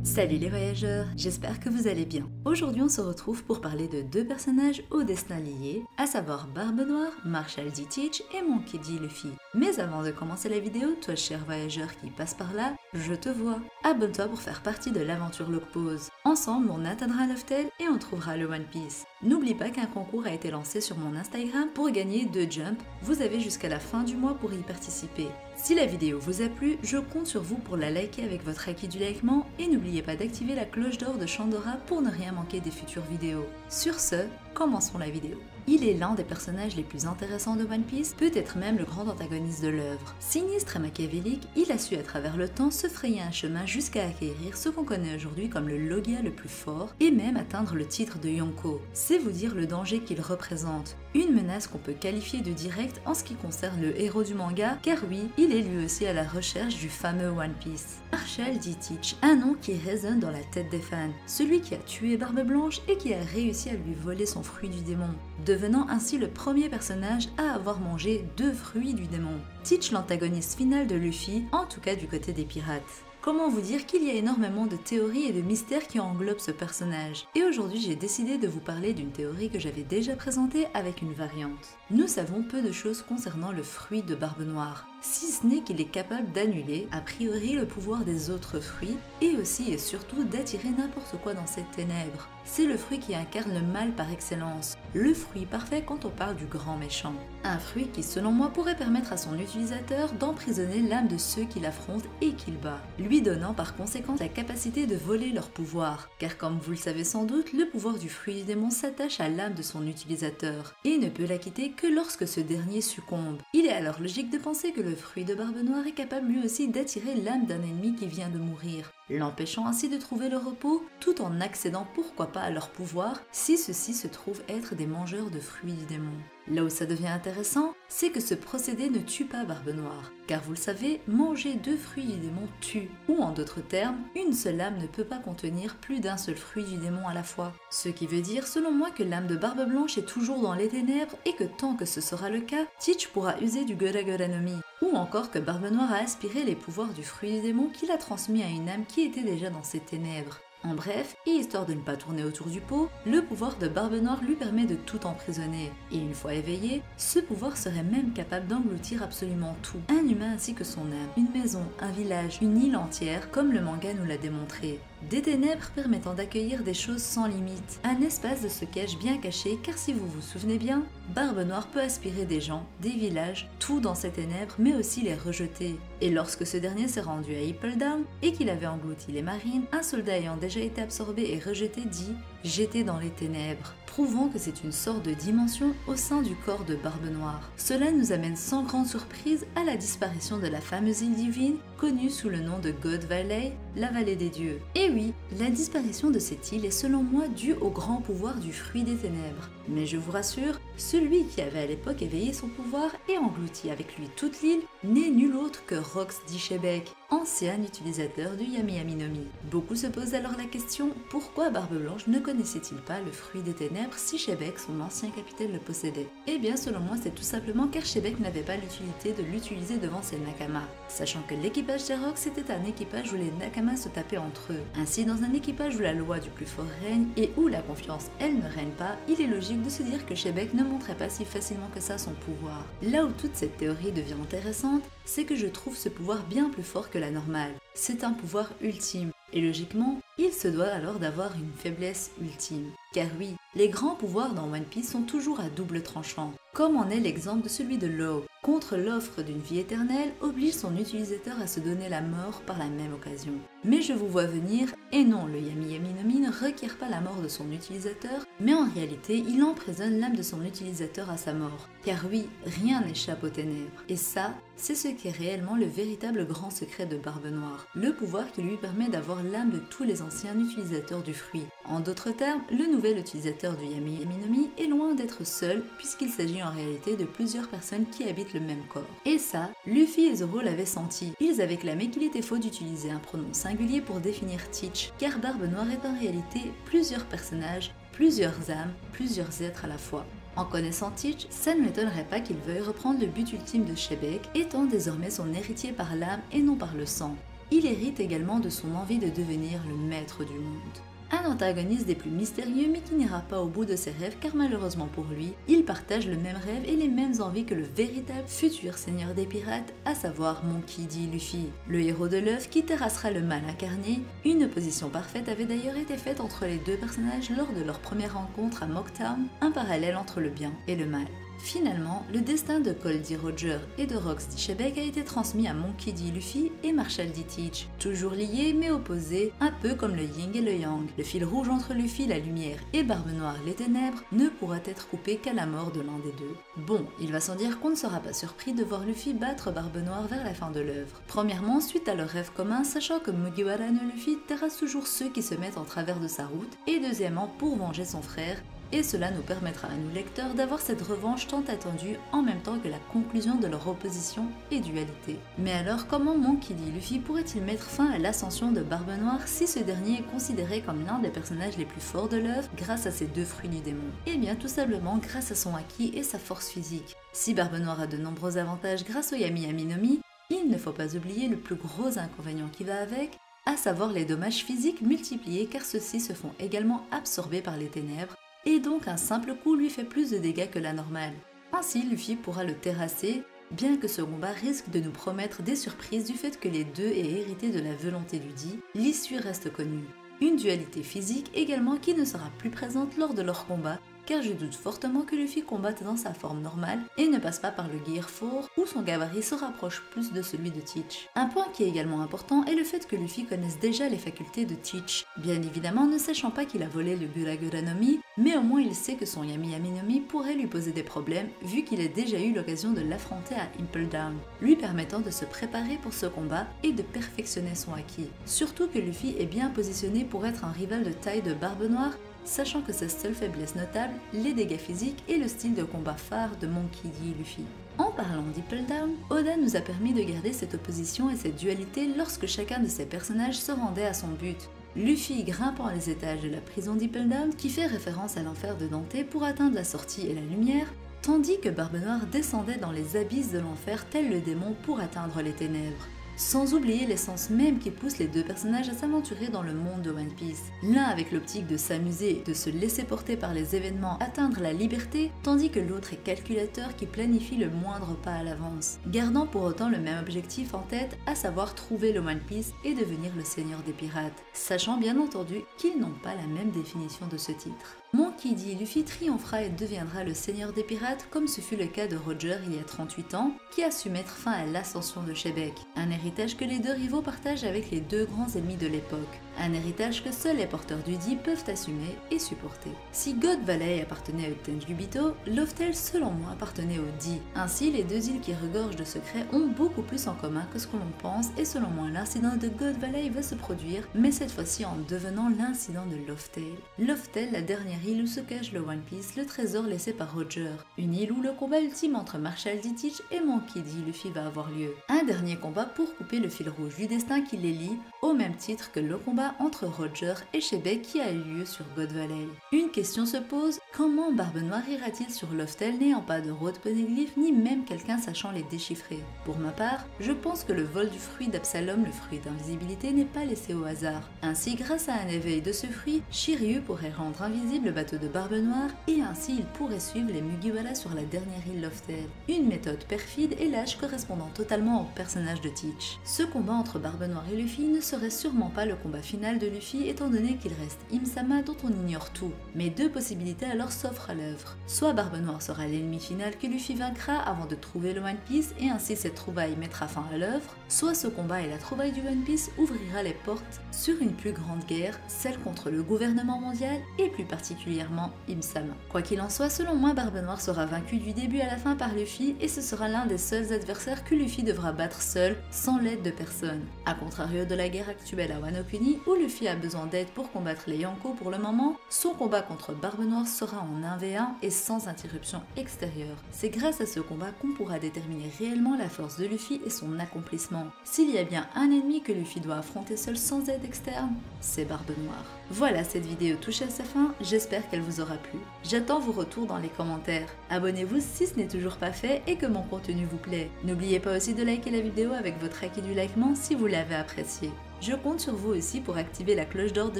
Salut les voyageurs, j'espère que vous allez bien. Aujourd'hui on se retrouve pour parler de deux personnages au destin lié, à savoir Barbe Noire, Marshall D. Teach et Monkey D. Luffy. Mais avant de commencer la vidéo, toi cher voyageur qui passe par là, je te vois. Abonne-toi pour faire partie de l'aventure Logpause. Ensemble on atteindra Loftel et on trouvera le One Piece. N'oublie pas qu'un concours a été lancé sur mon Instagram pour gagner 2 jumps, vous avez jusqu'à la fin du mois pour y participer. Si la vidéo vous a plu, je compte sur vous pour la liker avec votre acquis du likement et n'oubliez pas d'activer la cloche d'or de Chandora pour ne rien manquer des futures vidéos. Sur ce, commençons la vidéo. Il est l'un des personnages les plus intéressants de One Piece, peut-être même le grand antagoniste de l'œuvre. Sinistre et machiavélique, il a su à travers le temps se frayer un chemin jusqu'à acquérir ce qu'on connaît aujourd'hui comme le Logia le plus fort et même atteindre le titre de Yonko. C'est vous dire le danger qu'il représente. Une menace qu'on peut qualifier de directe en ce qui concerne le héros du manga, car oui, il est lui aussi à la recherche du fameux One Piece. Marshall D. Teach, un nom qui résonne dans la tête des fans, celui qui a tué Barbe Blanche et qui a réussi à lui voler son fruit du démon, devenant ainsi le premier personnage à avoir mangé 2 fruits du démon. Teach, l'antagoniste final de Luffy, en tout cas du côté des pirates. Comment vous dire qu'il y a énormément de théories et de mystères qui englobent ce personnage. Et aujourd'hui j'ai décidé de vous parler d'une théorie que j'avais déjà présentée avec une variante. Nous savons peu de choses concernant le fruit de Barbe Noire, si ce n'est qu'il est capable d'annuler a priori le pouvoir des autres fruits et aussi et surtout d'attirer n'importe quoi dans cette ténèbres. C'est le fruit qui incarne le mal par excellence, le fruit parfait quand on parle du grand méchant. Un fruit qui selon moi pourrait permettre à son utilisateur d'emprisonner l'âme de ceux qui l'affrontent et qu'il bat, lui donnant par conséquent la capacité de voler leur pouvoir, car comme vous le savez sans doute, le pouvoir du fruit du démon s'attache à l'âme de son utilisateur et ne peut la quitter que lorsque ce dernier succombe. Il est alors logique de penser que le fruit de Barbe Noire est capable lui aussi d'attirer l'âme d'un ennemi qui vient de mourir, l'empêchant ainsi de trouver le repos tout en accédant pourquoi pas à leur pouvoir si ceux-ci se trouvent être des mangeurs de fruits du démon. Là où ça devient intéressant, c'est que ce procédé ne tue pas Barbe Noire, car vous le savez, manger 2 fruits du démon tue, ou en d'autres termes, une seule âme ne peut pas contenir plus d'un seul fruit du démon à la fois. Ce qui veut dire selon moi que l'âme de Barbe Blanche est toujours dans les ténèbres et que tant que ce sera le cas, Teach pourra user du Gura Gura no Mi, ou encore que Barbe Noire a aspiré les pouvoirs du fruit du démon qu'il a transmis à une âme qui était déjà dans ces ténèbres. En bref, et histoire de ne pas tourner autour du pot, le pouvoir de Barbe Noire lui permet de tout emprisonner. Et une fois éveillé, ce pouvoir serait même capable d'engloutir absolument tout, un humain ainsi que son âme, une maison, un village, une île entière, comme le manga nous l'a démontré. Des ténèbres permettant d'accueillir des choses sans limite, un espace de stockage bien caché car si vous vous souvenez bien, Barbe Noire peut aspirer des gens, des villages, tout dans ces ténèbres mais aussi les rejeter. Et lorsque ce dernier s'est rendu à Appledown et qu'il avait englouti les marines, un soldat ayant déjà été absorbé et rejeté dit « J'étais dans les ténèbres », prouvant que c'est une sorte de dimension au sein du corps de Barbe Noire. Cela nous amène sans grande surprise à la disparition de la fameuse île divine, connue sous le nom de God Valley, la vallée des dieux. Et oui, la disparition de cette île est selon moi due au grand pouvoir du fruit des ténèbres. Mais je vous rassure, celui qui avait à l'époque éveillé son pouvoir et englouti avec lui toute l'île n'est nul autre que Rox d'Ishebek, ancien utilisateur du Yami Yami no Mi. Beaucoup se posent alors la question, pourquoi Barbe Blanche ne connaissait-il pas le fruit des ténèbres si Shebek, son ancien capitaine, le possédait? Eh bien selon moi c'est tout simplement car Shebek n'avait pas l'utilité de l'utiliser devant ses Nakama, sachant que l'équipage des Rox était un équipage où les Nakama se tapaient entre eux. Ainsi dans un équipage où la loi du plus fort règne et où la confiance elle ne règne pas, il est logique de se dire que Shebek ne montrait pas si facilement que ça son pouvoir. Là où toute cette théorie devient intéressante, c'est que je trouve ce pouvoir bien plus fort que la normale. C'est un pouvoir ultime, et logiquement, il se doit alors d'avoir une faiblesse ultime. Car oui, les grands pouvoirs dans One Piece sont toujours à double tranchant, comme en est l'exemple de celui de Law. Contre l'offre d'une vie éternelle, oblige son utilisateur à se donner la mort par la même occasion. Mais je vous vois venir, et non, le Yami Yami no Mi ne requiert pas la mort de son utilisateur, mais en réalité, il emprisonne l'âme de son utilisateur à sa mort. Car oui, rien n'échappe aux ténèbres. Et ça, c'est ce qui est réellement le véritable grand secret de Barbe Noire. Le pouvoir qui lui permet d'avoir l'âme de tous les anciens utilisateurs du fruit. En d'autres termes, le nouvel utilisateur du Yami Yami no Mi est loin d'être seul, puisqu'il s'agit en réalité de plusieurs personnes qui habitent le même corps. Et ça, Luffy et Zoro l'avaient senti. Ils avaient clamé qu'il était faux d'utiliser un pronom singulier pour définir Teach, car Barbe Noire est en réalité plusieurs personnages, plusieurs âmes, plusieurs êtres à la fois. En connaissant Teach, ça ne m'étonnerait pas qu'il veuille reprendre le but ultime de Shebek, étant désormais son héritier par l'âme et non par le sang. il hérite également de son envie de devenir le maître du monde. Un antagoniste des plus mystérieux mais qui n'ira pas au bout de ses rêves car malheureusement pour lui, il partage le même rêve et les mêmes envies que le véritable futur seigneur des pirates, à savoir Monkey D. Luffy. Le héros de l'œuvre qui terrassera le mal incarné, une opposition parfaite avait d'ailleurs été faite entre les deux personnages lors de leur première rencontre à Mocktown, un parallèle entre le bien et le mal. Finalement, le destin de Cole D. Roger et de Rox D. Shebeck a été transmis à Monkey D. Luffy et Marshall D. Teach, toujours liés mais opposés, un peu comme le yin et le yang. Le fil rouge entre Luffy, la lumière, et Barbe Noire, les ténèbres, ne pourra être coupé qu'à la mort de l'un des deux. Bon, il va sans dire qu'on ne sera pas surpris de voir Luffy battre Barbe Noire vers la fin de l'œuvre. Premièrement, suite à leur rêve commun, sachant que Mugiwara no Luffy terrasse toujours ceux qui se mettent en travers de sa route, et deuxièmement, pour venger son frère, et cela nous permettra à nous lecteurs d'avoir cette revanche tant attendue en même temps que la conclusion de leur opposition et dualité. Mais alors comment Monkey D. Luffy pourrait-il mettre fin à l'ascension de Barbe Noire si ce dernier est considéré comme l'un des personnages les plus forts de l'œuvre grâce à ses deux fruits du démon? Eh bien tout simplement grâce à son acquis et sa force physique. Si Barbe Noire a de nombreux avantages grâce au Yami Yami no Mi, il ne faut pas oublier le plus gros inconvénient qui va avec, à savoir les dommages physiques multipliés car ceux-ci se font également absorber par les ténèbres, et donc un simple coup lui fait plus de dégâts que la normale. Ainsi, Luffy pourra le terrasser, bien que ce combat risque de nous promettre des surprises du fait que les deux aient hérité de la volonté du dit, l'issue reste connue. Une dualité physique également qui ne sera plus présente lors de leur combat, car je doute fortement que Luffy combatte dans sa forme normale et ne passe pas par le Gear 4 où son gabarit se rapproche plus de celui de Teach. Un point qui est également important est le fait que Luffy connaisse déjà les facultés de Teach, bien évidemment ne sachant pas qu'il a volé le Gura Gura no Mi, mais au moins il sait que son Yami Yami no Mi pourrait lui poser des problèmes vu qu'il a déjà eu l'occasion de l'affronter à Impel Down, lui permettant de se préparer pour ce combat et de perfectionner son acquis. Surtout que Luffy est bien positionné pour être un rival de taille de Barbe Noire, sachant que sa seule faiblesse notable, les dégâts physiques et le style de combat phare de Monkey D. Luffy. En parlant d'Impel Down, Oda nous a permis de garder cette opposition et cette dualité lorsque chacun de ses personnages se rendait à son but. Luffy grimpant les étages de la prison d'Impel Down qui fait référence à l'enfer de Dante pour atteindre la sortie et la lumière, tandis que Barbe Noire descendait dans les abysses de l'enfer tel le démon pour atteindre les ténèbres. Sans oublier l'essence même qui pousse les deux personnages à s'aventurer dans le monde de One Piece. L'un avec l'optique de s'amuser, de se laisser porter par les événements, atteindre la liberté, tandis que l'autre est calculateur qui planifie le moindre pas à l'avance, gardant pour autant le même objectif en tête, à savoir trouver le One Piece et devenir le seigneur des pirates, sachant bien entendu qu'ils n'ont pas la même définition de ce titre. Monkey D. Luffy triomphera et deviendra le seigneur des pirates comme ce fut le cas de Roger il y a 38 ans, qui a su mettre fin à l'ascension de Shebeck, un héritage que les deux rivaux partagent avec les deux grands ennemis de l'époque, un héritage que seuls les porteurs du dit peuvent assumer et supporter. Si God Valley appartenait au Tenjubito, Loftel selon moi appartenait au dit. Ainsi, les deux îles qui regorgent de secrets ont beaucoup plus en commun que ce que l'on pense et selon moi l'incident de God Valley va se produire, mais cette fois-ci en devenant l'incident de Loftel. Loftel, la dernière île où se cache le One Piece, le trésor laissé par Roger. Une île où le combat ultime entre Marshall D. Teach et Monkey D. Luffy va avoir lieu. Un dernier combat pour couper le fil rouge du destin qui les lie, au même titre que le combat entre Roger et Shebeck qui a eu lieu sur God Valley. Une question se pose, comment Barbe Noire ira-t-il sur Loftel n'ayant pas de road poneglyph ni même quelqu'un sachant les déchiffrer? Pour ma part, je pense que le vol du fruit d'Absalom, le fruit d'invisibilité, n'est pas laissé au hasard. Ainsi, grâce à un éveil de ce fruit, Shiryu pourrait rendre invisible le bateau de Barbe Noire et ainsi il pourrait suivre les Mugiwara sur la dernière île Loftel. Une méthode perfide et lâche correspondant totalement au personnage de Teach. Ce combat entre Barbe Noire et Luffy ne serait sûrement pas le combat final de Luffy étant donné qu'il reste Im-sama dont on ignore tout. Mais deux possibilités alors s'offrent à l'œuvre. Soit Barbe Noire sera l'ennemi final que Luffy vaincra avant de trouver le One Piece et ainsi cette trouvaille mettra fin à l'œuvre, soit ce combat et la trouvaille du One Piece ouvrira les portes sur une plus grande guerre, celle contre le gouvernement mondial et plus particulièrement Im-sama. Quoi qu'il en soit, selon moi, Barbe Noire sera vaincu du début à la fin par Luffy et ce sera l'un des seuls adversaires que Luffy devra battre seul, sans l'aide de personne. A contrario de la guerre actuelle à Wano Kuni, où Luffy a besoin d'aide pour combattre les Yonko pour le moment, son combat contre Barbe Noire sera en 1v1 et sans interruption extérieure. C'est grâce à ce combat qu'on pourra déterminer réellement la force de Luffy et son accomplissement. S'il y a bien un ennemi que Luffy doit affronter seul sans aide externe, c'est Barbe Noire. Voilà, cette vidéo touche à sa fin, j'espère qu'elle vous aura plu. J'attends vos retours dans les commentaires. Abonnez-vous si ce n'est toujours pas fait et que mon contenu vous plaît. N'oubliez pas aussi de liker la vidéo avec votre like et du likement si vous l'avez apprécié. Je compte sur vous aussi pour activer la cloche d'or de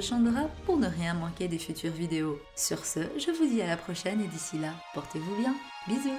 Chandra pour ne rien manquer des futures vidéos. Sur ce, je vous dis à la prochaine et d'ici là, portez-vous bien. Bisous.